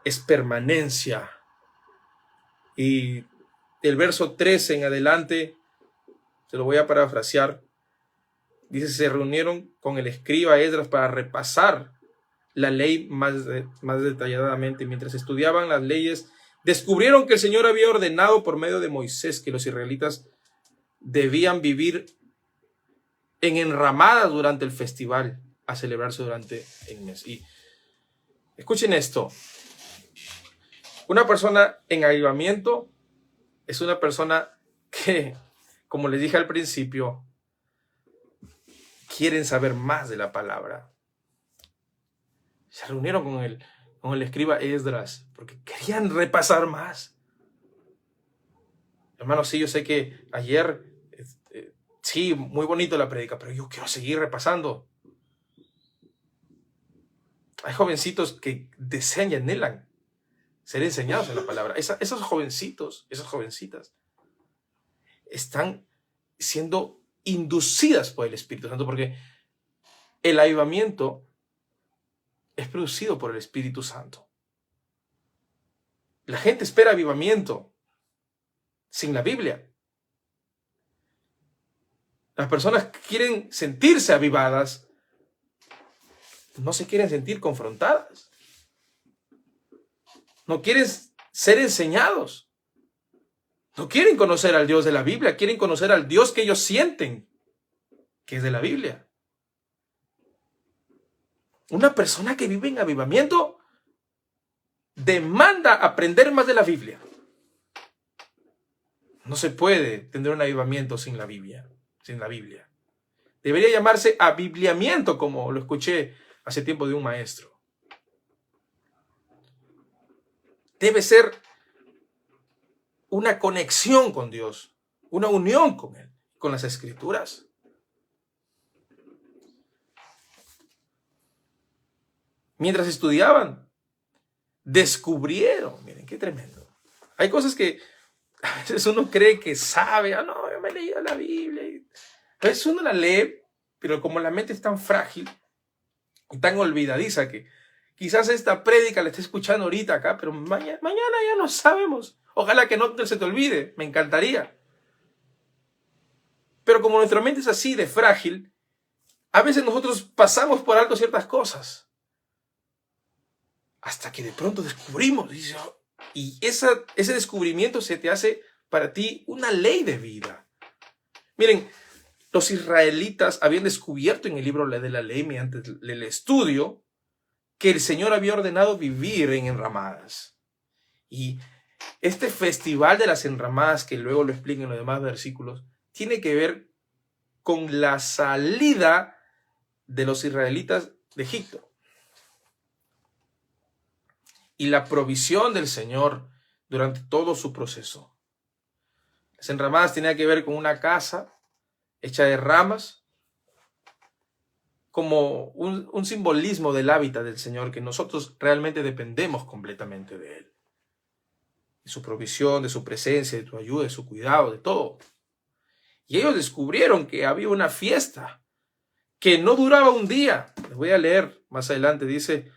Es permanencia. Y del verso 13 en adelante, se lo voy a parafrasear, dice: se reunieron con el escriba Esdras para repasar la ley más detalladamente. Mientras estudiaban las leyes, descubrieron que el Señor había ordenado por medio de Moisés que los israelitas debían vivir en enramadas durante el festival a celebrarse durante el mes. Y escuchen esto: una persona en avivamiento es una persona que, como les dije al principio, quieren saber más de la palabra. Se reunieron con el escriba Esdras porque querían repasar más. Hermanos, sí, yo sé que ayer sí, muy bonito la prédica, pero yo quiero seguir repasando. Hay jovencitos que desean y anhelan ser enseñados en la palabra. Esos jovencitos, esas jovencitas, están siendo inducidas por el Espíritu Santo, porque el avivamiento es producido por el Espíritu Santo. La gente espera avivamiento sin la Biblia. Las personas quieren sentirse avivadas, no se quieren sentir confrontadas. No quieren ser enseñados. No quieren conocer al Dios de la Biblia, quieren conocer al Dios que ellos sienten, que es de la Biblia. Una persona que vive en avivamiento demanda aprender más de la Biblia. No se puede tener un avivamiento sin la Biblia. Debería llamarse abibliamiento, como lo escuché hace tiempo de un maestro. Debe ser una conexión con Dios, una unión con Él, con las Escrituras. Mientras estudiaban, descubrieron, miren qué tremendo. Hay cosas que a veces uno cree que sabe, no, yo me he leído la Biblia. A veces uno la lee, pero como la mente es tan frágil y tan olvidadiza que quizás esta prédica la esté escuchando ahorita acá, pero mañana ya no sabemos. Ojalá que no se te olvide, me encantaría. Pero como nuestra mente es así de frágil, a veces nosotros pasamos por alto ciertas cosas. Hasta que de pronto descubrimos, y ese descubrimiento se te hace para ti una ley de vida. Miren, los israelitas habían descubierto en el libro de la ley, mediante el estudio, que el Señor había ordenado vivir en enramadas. Y este festival de las enramadas, que luego lo explico en los demás versículos, tiene que ver con la salida de los israelitas de Egipto y la provisión del Señor durante todo su proceso. Las enramadas tenían que ver con una casa hecha de ramas, como un simbolismo del hábitat del Señor, que nosotros realmente dependemos completamente de Él. De su provisión, de su presencia, de su ayuda, de su cuidado, de todo. Y ellos descubrieron que había una fiesta que no duraba un día. Les voy a leer más adelante, dice,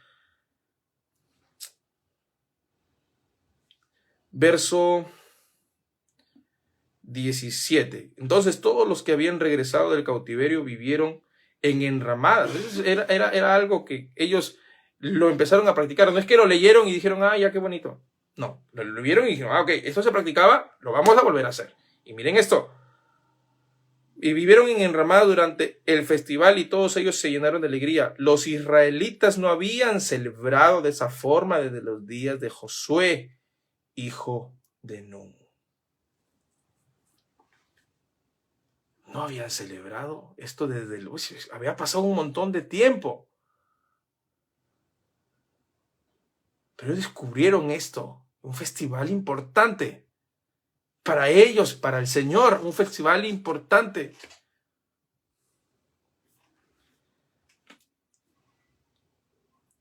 verso 17. Entonces todos los que habían regresado del cautiverio vivieron en enramadas. Era algo que ellos lo empezaron a practicar. No es que lo leyeron y dijeron, ya qué bonito. No, lo vieron y dijeron, ok, esto se practicaba, lo vamos a volver a hacer. Y miren esto. Y vivieron en enramada durante el festival y todos ellos se llenaron de alegría. Los israelitas no habían celebrado de esa forma desde los días de Josué, hijo de Nun. No habían celebrado esto desde había pasado un montón de tiempo. Pero descubrieron esto, un festival importante. Para ellos, para el Señor, un festival importante.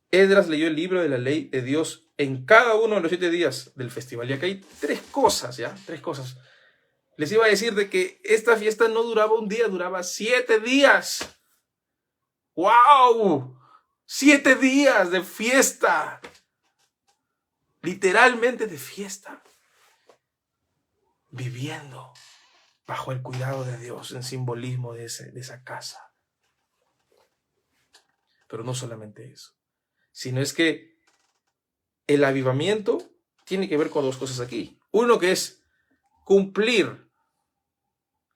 Esdras leyó el libro de la ley de Dios en cada uno de los 7 días del festival. Y acá hay 3 cosas, ¿ya? 3 cosas. Les iba a decir de que esta fiesta no duraba un día, duraba 7 días. ¡Wow! 7 días de fiesta. Literalmente de fiesta. Viviendo bajo el cuidado de Dios, en simbolismo de esa casa. Pero no solamente eso, sino es que el avivamiento tiene que ver con 2 cosas aquí. Uno, que es cumplir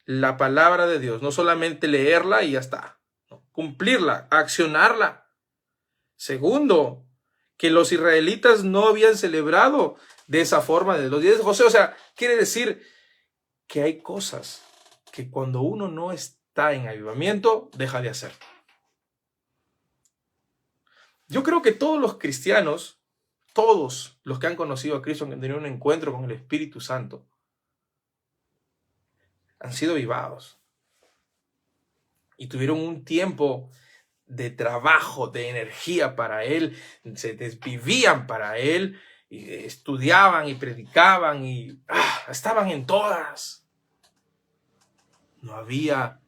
la palabra de Dios, no solamente leerla y ya está, no, cumplirla, accionarla. Segundo, que los israelitas no habían celebrado de esa forma de los días de José. O sea, quiere decir que hay cosas que cuando uno no está en avivamiento, deja de hacer. Yo creo que todos los cristianos, todos los que han conocido a Cristo, que han tenido un encuentro con el Espíritu Santo, han sido avivados. y tuvieron un tiempo de trabajo, de energía para Él, se desvivían para Él, y estudiaban y predicaban y estaban en todas. No había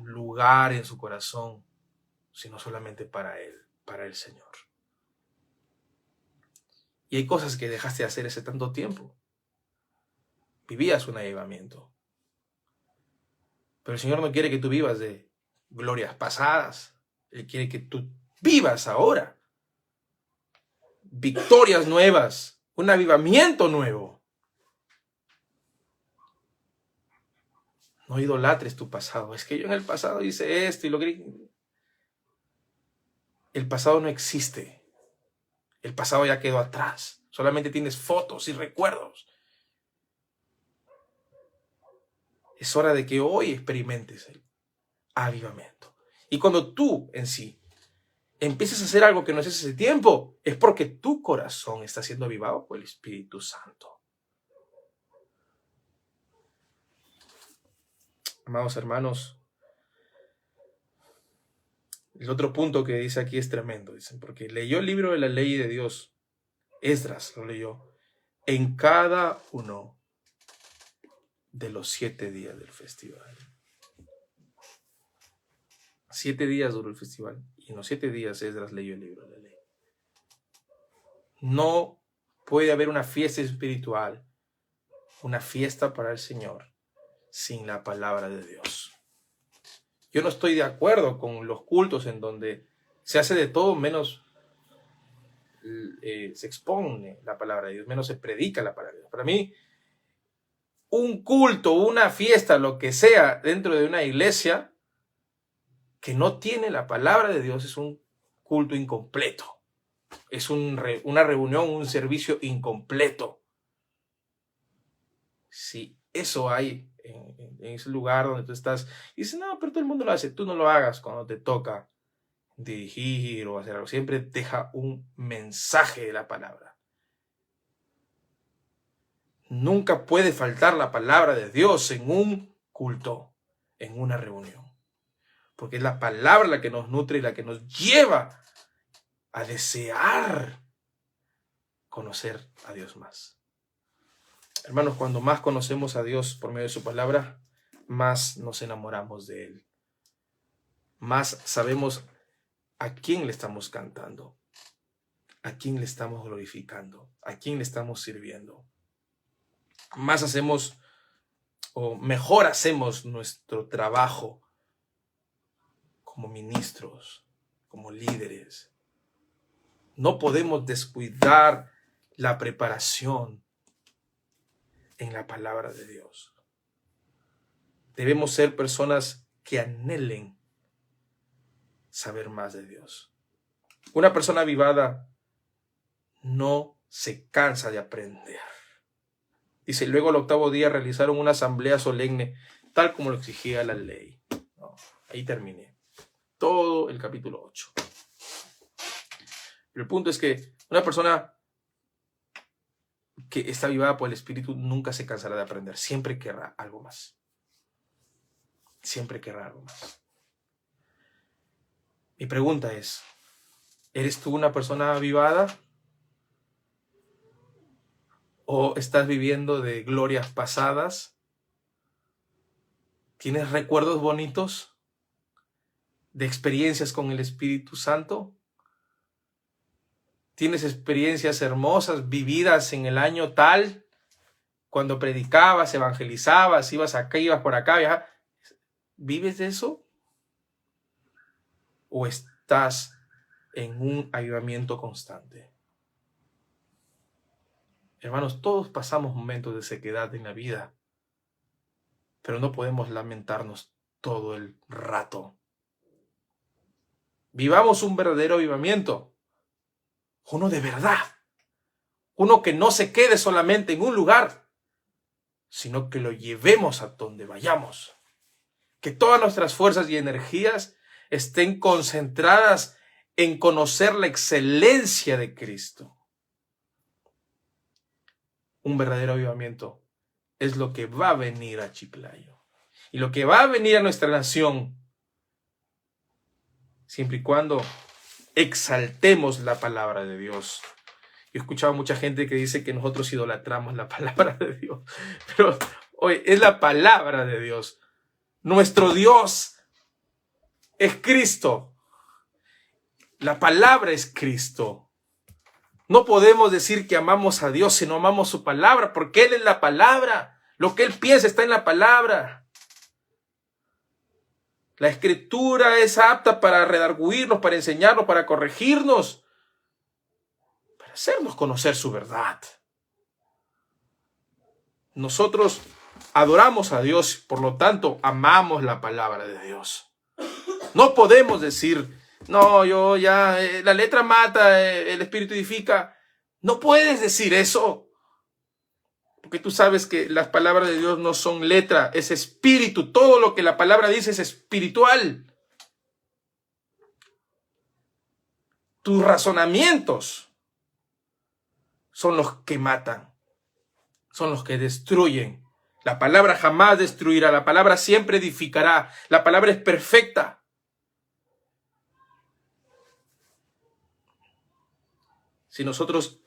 lugar en su corazón, sino solamente para Él, para el Señor. Y hay cosas que dejaste de hacer ese tanto tiempo. Vivías un avivamiento. Pero el Señor no quiere que tú vivas de glorias pasadas. Él quiere que tú vivas ahora. Victorias nuevas, un avivamiento nuevo. No idolatres tu pasado. Es que yo en el pasado hice esto y lo que... El pasado no existe. El pasado ya quedó atrás. Solamente tienes fotos y recuerdos. Es hora de que hoy experimentes el avivamiento. Y cuando tú en sí empieces a hacer algo que no haces hace tiempo, es porque tu corazón está siendo avivado por el Espíritu Santo. Amados hermanos, el otro punto que dice aquí es tremendo. Dicen, porque leyó el libro de la ley de Dios. Esdras lo leyó en cada uno de los 7 días del festival. 7 días duró el festival y en los 7 días Esdras leyó el libro de la ley. No puede haber una fiesta espiritual, una fiesta para el Señor, sin la palabra de Dios. Yo no estoy de acuerdo con los cultos en donde se hace de todo menos se expone la palabra de Dios, menos se predica la palabra de Dios. Para mí, un culto, una fiesta, lo que sea dentro de una iglesia que no tiene la palabra de Dios es un culto incompleto. Es una reunión, un servicio incompleto. Si eso hay en ese lugar donde tú estás y dices, no, pero todo el mundo lo hace, tú no lo hagas cuando te toca dirigir o hacer algo. Siempre deja un mensaje de la palabra. Nunca puede faltar la palabra de Dios en un culto, en una reunión. Porque es la palabra la que nos nutre y la que nos lleva a desear conocer a Dios más. Hermanos, cuando más conocemos a Dios por medio de su palabra, más nos enamoramos de Él. Más sabemos a quién le estamos cantando, a quién le estamos glorificando, a quién le estamos sirviendo. Más hacemos o mejor hacemos nuestro trabajo como ministros, como líderes. No podemos descuidar la preparación en la palabra de Dios. Debemos ser personas que anhelen saber más de Dios. Una persona avivada no se cansa de aprender. Dice, luego al 8º día realizaron una asamblea solemne, tal como lo exigía la ley. No, ahí terminé. Todo el capítulo 8. Pero el punto es que una persona que está avivada por el Espíritu nunca se cansará de aprender. Siempre querrá algo más. Siempre querrá algo más. Mi pregunta es, ¿eres tú una persona avivada? ¿O estás viviendo de glorias pasadas? ¿Tienes recuerdos bonitos de experiencias con el Espíritu Santo? ¿Tienes experiencias hermosas vividas en el año tal? Cuando predicabas, evangelizabas, ibas acá, ibas por acá, viajabas. ¿Vives de eso? ¿O estás en un avivamiento constante? Hermanos, todos pasamos momentos de sequedad en la vida, pero no podemos lamentarnos todo el rato. Vivamos un verdadero avivamiento, uno de verdad, uno que no se quede solamente en un lugar, sino que lo llevemos a donde vayamos. Que todas nuestras fuerzas y energías estén concentradas en conocer la excelencia de Cristo. Un verdadero avivamiento es lo que va a venir a Chiclayo. Y lo que va a venir a nuestra nación siempre y cuando exaltemos la palabra de Dios. Yo he escuchado a mucha gente que dice que nosotros idolatramos la palabra de Dios, pero hoy es la palabra de Dios. Nuestro Dios es Cristo. La palabra es Cristo. No podemos decir que amamos a Dios si no amamos su palabra, porque Él es la palabra. Lo que Él piensa está en la palabra. La Escritura es apta para redarguirnos, para enseñarnos, para corregirnos, para hacernos conocer su verdad. Nosotros adoramos a Dios, por lo tanto, amamos la palabra de Dios. No podemos decir, no, yo ya, la letra mata, el espíritu edifica. No puedes decir eso. Porque tú sabes que las palabras de Dios no son letra, es espíritu. Todo lo que la palabra dice es espiritual. Tus razonamientos son los que matan, son los que destruyen. La palabra jamás destruirá, la palabra siempre edificará. La palabra es perfecta. Si nosotros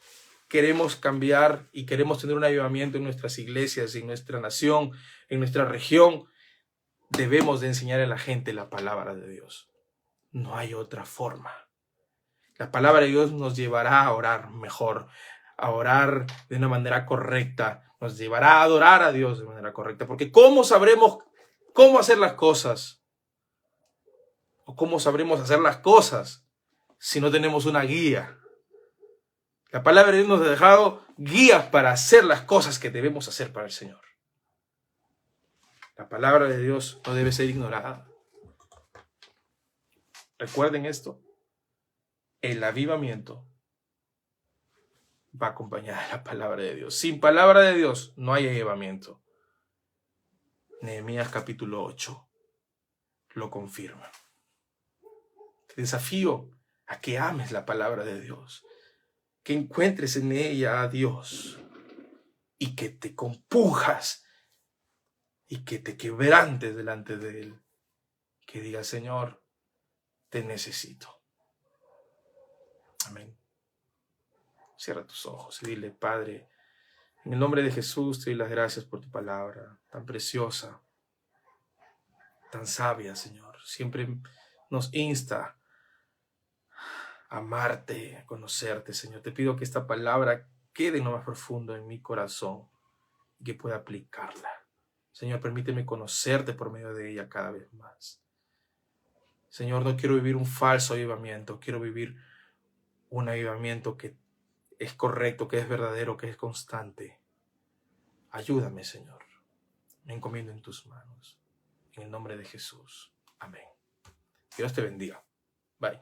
queremos cambiar y queremos tener un avivamiento en nuestras iglesias, en nuestra nación, en nuestra región, debemos de enseñar a la gente la palabra de Dios. No hay otra forma. La palabra de Dios nos llevará a orar mejor, a orar de una manera correcta, nos llevará a adorar a Dios de manera correcta, porque ¿cómo sabremos cómo hacer las cosas? ¿O cómo sabremos hacer las cosas si no tenemos una guía? La palabra de Dios nos ha dejado guías para hacer las cosas que debemos hacer para el Señor. La palabra de Dios no debe ser ignorada. Recuerden esto. El avivamiento va acompañada de la palabra de Dios. Sin palabra de Dios no hay avivamiento. Nehemías capítulo 8 lo confirma. Te desafío a que ames la palabra de Dios, que encuentres en ella a Dios y que te compunjas y que te quebrantes delante de Él. Que digas, Señor, te necesito. Amén. Cierra tus ojos y dile, Padre, en el nombre de Jesús te doy las gracias por tu palabra tan preciosa, tan sabia, Señor. Siempre nos insta a amarte, a conocerte, Señor. Te pido que esta palabra quede en lo más profundo en mi corazón y que pueda aplicarla. Señor, permíteme conocerte por medio de ella cada vez más. Señor, no quiero vivir un falso avivamiento, quiero vivir un avivamiento que es correcto, que es verdadero, que es constante. Ayúdame, Señor. Me encomiendo en tus manos. En el nombre de Jesús. Amén. Dios te bendiga. Bye.